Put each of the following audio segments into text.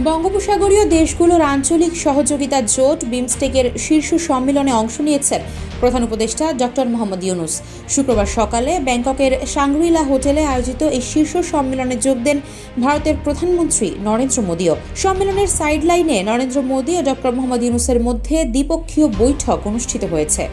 বঙ্গোপসাগরীয় দেশগুলোর আঞ্চলিক সহযোগিতা জোট বিমস্টেকের শীর্ষ সম্মেলনে অংশ নিয়েছেন প্রধান উপদেষ্টা ডক্টর মোহাম্মদ ইউনূস। শুক্রবার সকালে ব্যাংককের শাংগ্রিলা হোটেলে আয়োজিত এই শীর্ষ সম্মেলনে যোগ দেন ভারতের প্রধানমন্ত্রী নরেন্দ্র মোদীও। সম্মেলনের সাইডলাইনে নরেন্দ্র মোদী ও ডক্টর মোহাম্মদ ইউনূসের মধ্যে দ্বিপক্ষীয় বৈঠক অনুষ্ঠিত হয়েছে।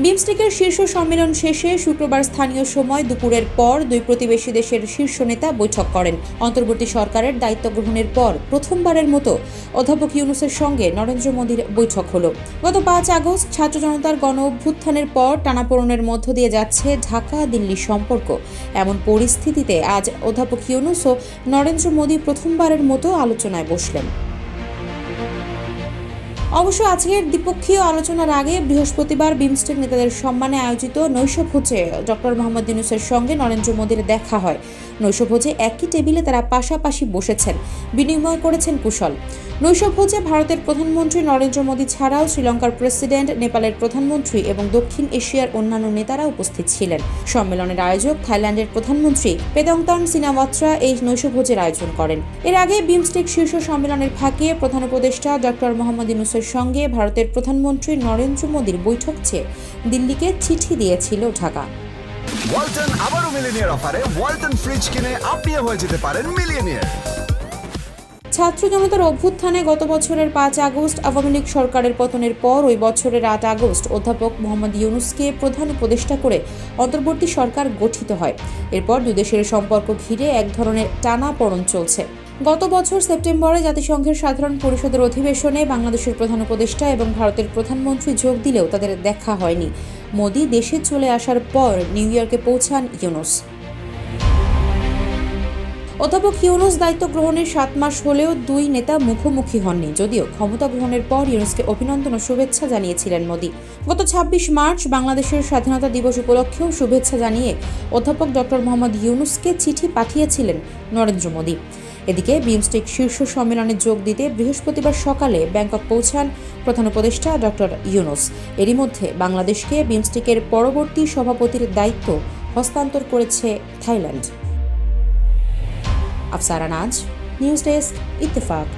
বিমস্টেকের শীর্ষ সম্মেলন শেষে শুক্রবার স্থানীয় সময় দুপুরের পর দুই প্রতিবেশী দেশের শীর্ষ নেতা বৈঠক করেন। অন্তর্বর্তী সরকারের দায়িত্ব গ্রহণের পর প্রথমবারের মতো অধ্যাপক ইউনূসের সঙ্গে নরেন্দ্র মোদীর বৈঠক হলো। গত ৫ আগস্ট ছাত্র জনতার গণ অভ্যুত্থানের পর টানাপোড়েনের মধ্য দিয়ে যাচ্ছে ঢাকা দিল্লি সম্পর্ক। এমন পরিস্থিতিতে আজ অধ্যাপক ইউনূস ও নরেন্দ্র মোদী প্রথমবারের মতো আলোচনায় বসলেন। অবশ্য আজকের দ্বিপক্ষীয় আলোচনার আগে বৃহস্পতিবার বিমস্টেক নেতাদের সম্মানে আয়োজিত নৈশভোজে ডক্টর মোহাম্মদ ইউনূসের সঙ্গে নরেন্দ্র মোদীর দেখা হয়। নৈশভোজে একই টেবিলে তারা পাশাপাশি বসেছেন, বিনিময় করেছেন কুশল। নৈশভোজে ভারতের প্রধানমন্ত্রী নরেন্দ্র মোদী ছাড়াও শ্রীলঙ্কার প্রেসিডেন্ট, নেপালের প্রধানমন্ত্রী এবং দক্ষিণ এশিয়ার অন্যান্য নেতারা উপস্থিত ছিলেন। সম্মেলনের আয়োজক থাইল্যান্ডের প্রধানমন্ত্রী পেতংতান সিনাওয়াত্রা এই নৈশভোজের আয়োজন করেন। এর আগে বিমস্টেক শীর্ষ সম্মেলনের ফাঁকে প্রধান উপদেষ্টা ডক্টর মোহাম্মদ ইউনূসের সঙ্গে ভারতের প্রধানমন্ত্রী নরেন্দ্র মোদীর বৈঠক চেয়ে দিল্লিকে চিঠি দিয়েছিল ঢাকা। ওয়ালটন আবারও মিলিনিয়ার অফারে ওয়ালটন ফ্রিজ কিনে আপনিও হয়ে যেতে পারেন মিলিয়নিয়ার। ছাত্র জনতার অভ্যুত্থানে গত বছরের ৫ আগস্ট আওয়ামী লীগ সরকারের পতনের পর ওই বছরের ৮ আগস্ট অধ্যাপক মোহাম্মদ ইউনূসকে প্রধান উপদেষ্টা করে অন্তর্বর্তী সরকার গঠিত হয়। এরপর দুই দেশের সম্পর্ক ঘিরে এক ধরনের টানাপোড়েন চলছে। গত বছর সেপ্টেম্বরে জাতিসংঘের সাধারণ পরিষদের অধিবেশনে বাংলাদেশের প্রধান উপদেষ্টা এবং ভারতের প্রধানমন্ত্রী যোগ দিলেও তাদের দেখা হয়নি। মোদী দেশে চলে আসার পর নিউ ইয়র্কে পৌঁছান ইউনূস। অধ্যাপক ইউনূস দায়িত্ব গ্রহণের ৭ মাস হলেও দুই নেতা মুখোমুখি হননি, যদিও ক্ষমতা গ্রহণের পর ইউনূসকে অভিনন্দন ও শুভেচ্ছা জানিয়েছিলেন মোদী। গত ২৬ মার্চ বাংলাদেশের স্বাধীনতা দিবস উপলক্ষেও শুভেচ্ছা জানিয়ে অধ্যাপক ডক্টর মোহাম্মদ ইউনূসকে চিঠি পাঠিয়েছিলেন নরেন্দ্র মোদী। এদিকে বিমস্টেক শীর্ষ সম্মেলনে যোগ দিতে বৃহস্পতিবার সকালে ব্যাংকক পৌঁছান প্রধান উপদেষ্টা ডক্টর ইউনূস। এরই মধ্যে বাংলাদেশকে বিমস্টেকের পরবর্তী সভাপতির দায়িত্ব হস্তান্তর করেছে থাইল্যান্ড। আফসারা নাজ, নিউজ ডেস্ক, ইত্তেফাক।